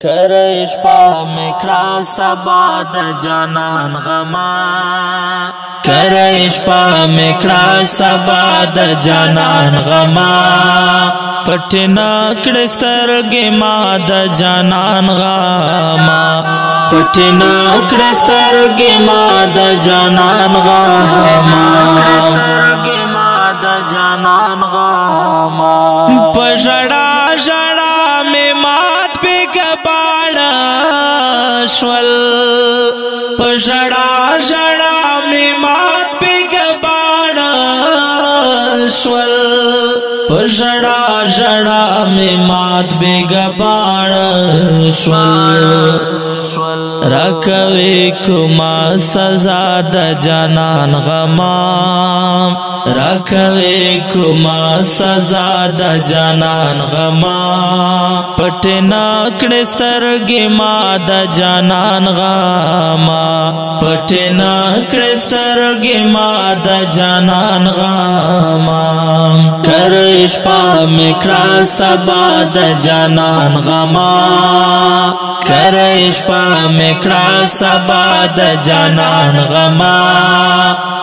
کرش پا مکرا سبا د جانان غما کرش پا مکرا سبا د جانان غما پټنا کړسترګې ما د جانان غما پټنا کړسترګې ما د جانان غما کړسترګې ما د جانان غما پژړا ژړا مې مات په کباړه شول پژړا ژړا مې مات په کباړه شول پژړا ژړا مې مات په کباړه شول راکوي کوما سزا د جانان غما راکوي کوما سزا د جانان غما پټنا کړسترګې ما د جانان غما پټنا کړسترګې ما د جانان غما کرش پا مکرا سبا د جانان غما کرش پا مکرا سبا د جانان غما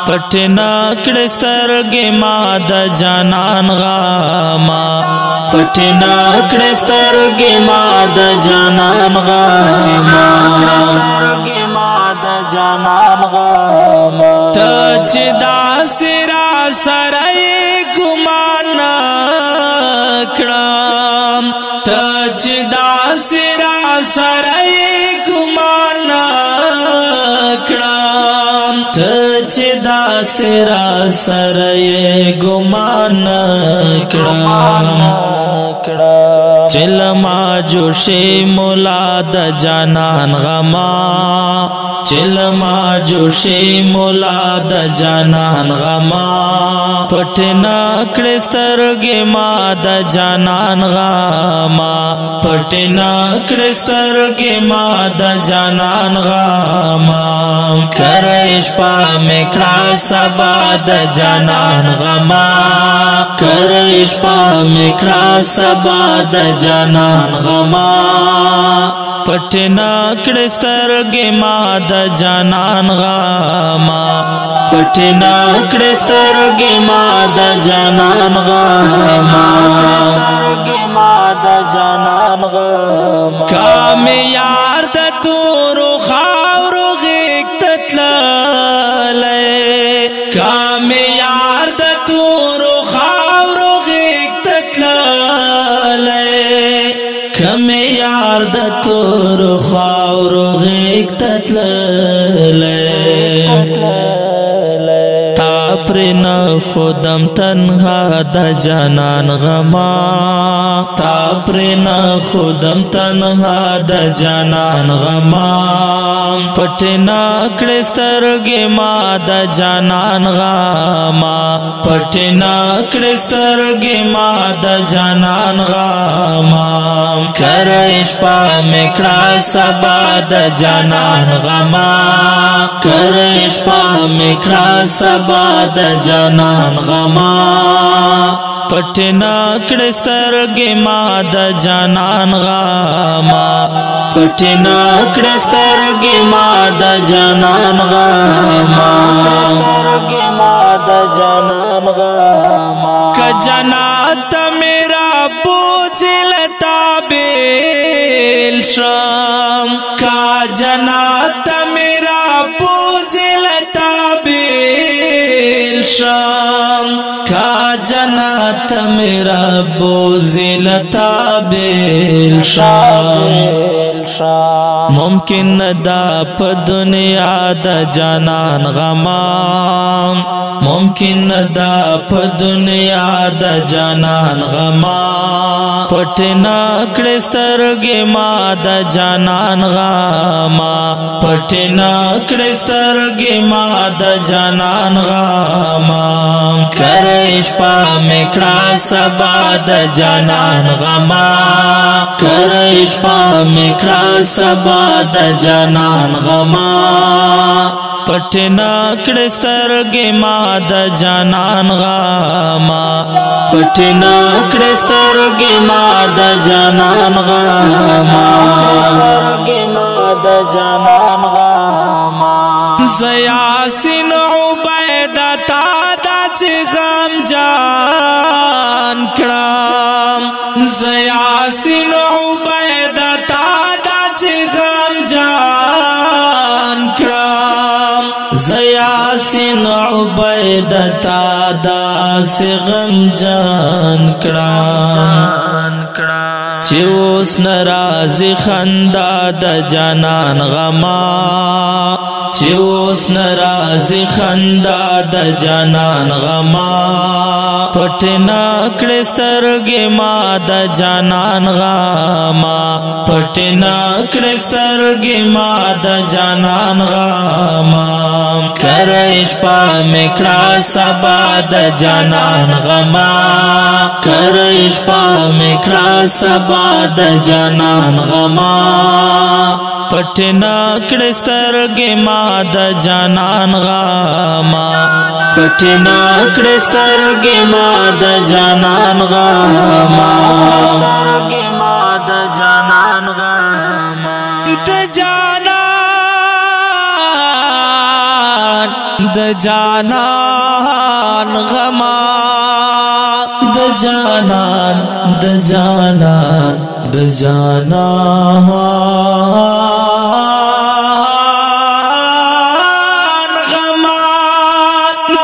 پټنا کړسترګې ما د جانان غما پټنا کړسترګې ما د جانان غما کړسترګې ما د جانان غما ته چې داسې را سره ګمان کړم ته چې داسې را سره ګمان کړم ته چې داسې را سره ګمان کړم چل ما جوشي مولا د جانان غما چل ما جوشي مولا د جانان غما پټنا کړسترګې ما د جانان غما پټنا کړسترګې ما د جانان غما کرش پا مکرا سبا د جانان غما کرش پا مکرا سبا د جانان غما پټنا کړسترګې ما د جانان غما پټنا کړسترګې ما د جانان غما کړسترګې ما د جانان غما کام یار د تورو خاورو غېږ ته تللی کام یار د تورو خاورو غېږ ته تللی کم یار د تورو خاورو غېږ ته تللی پرنا خودم تنها د جانان غما تا پرنا خودم تنها د جانان غما پټنا کړسترګې ما د جانان غما پټنا کړسترګې ما د جانان غما کرش پا مکرا سبا د جانان غما کرش پا مکرا سبا د جانان غما پټنا کړسترګې ما د جانان غما پټنا کړسترګې ما د جانان غما کړسترګې ما د جانان غما ک جنات میرا بوجلتا بیل شام کا جنات میرا بوجلتا بیل شام کا جنات میرا بوزلتا بیل شام ممکن دا په دنیا د جانان غما ممکن دا په دنیا د جانان غما پټنا کړسترګې ما د جانان غما پټنا کړسترګې ما د جانان غما کرش پا مکرا سبا د جانان غما کرش پا مکرا سبا د جانان غما پټنا کړسترګې ما د جانان غما پټنا کړسترګې ما د جانان غما د جانان غما زیاسین عبیدہ تا دا چی غم جان کرام زیاسین عبیدہ تا دا چی غم جان کرام زیاسین عبیدہ تا دا سی غم جان کرام چی اوس نرازی خندا د جانان غما چی اوس نرازی خندا د جانان غما پټنا کړه سترګې ما د جانان غما پټنا کړه سترګې ما د جانان غما کرش پا میکړه سبا د جانان غما کرش پا میکړه سبا د جانان غما پټنا کړه سترګې ما د جانان غما پټنا کړه سترګې ما د جانان غما سترګې ما د جانان غما د جانان د جانان غما د جانان د جانان د جانان غما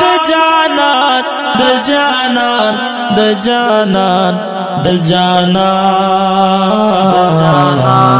د جانان د جانان د جانان د جانان غما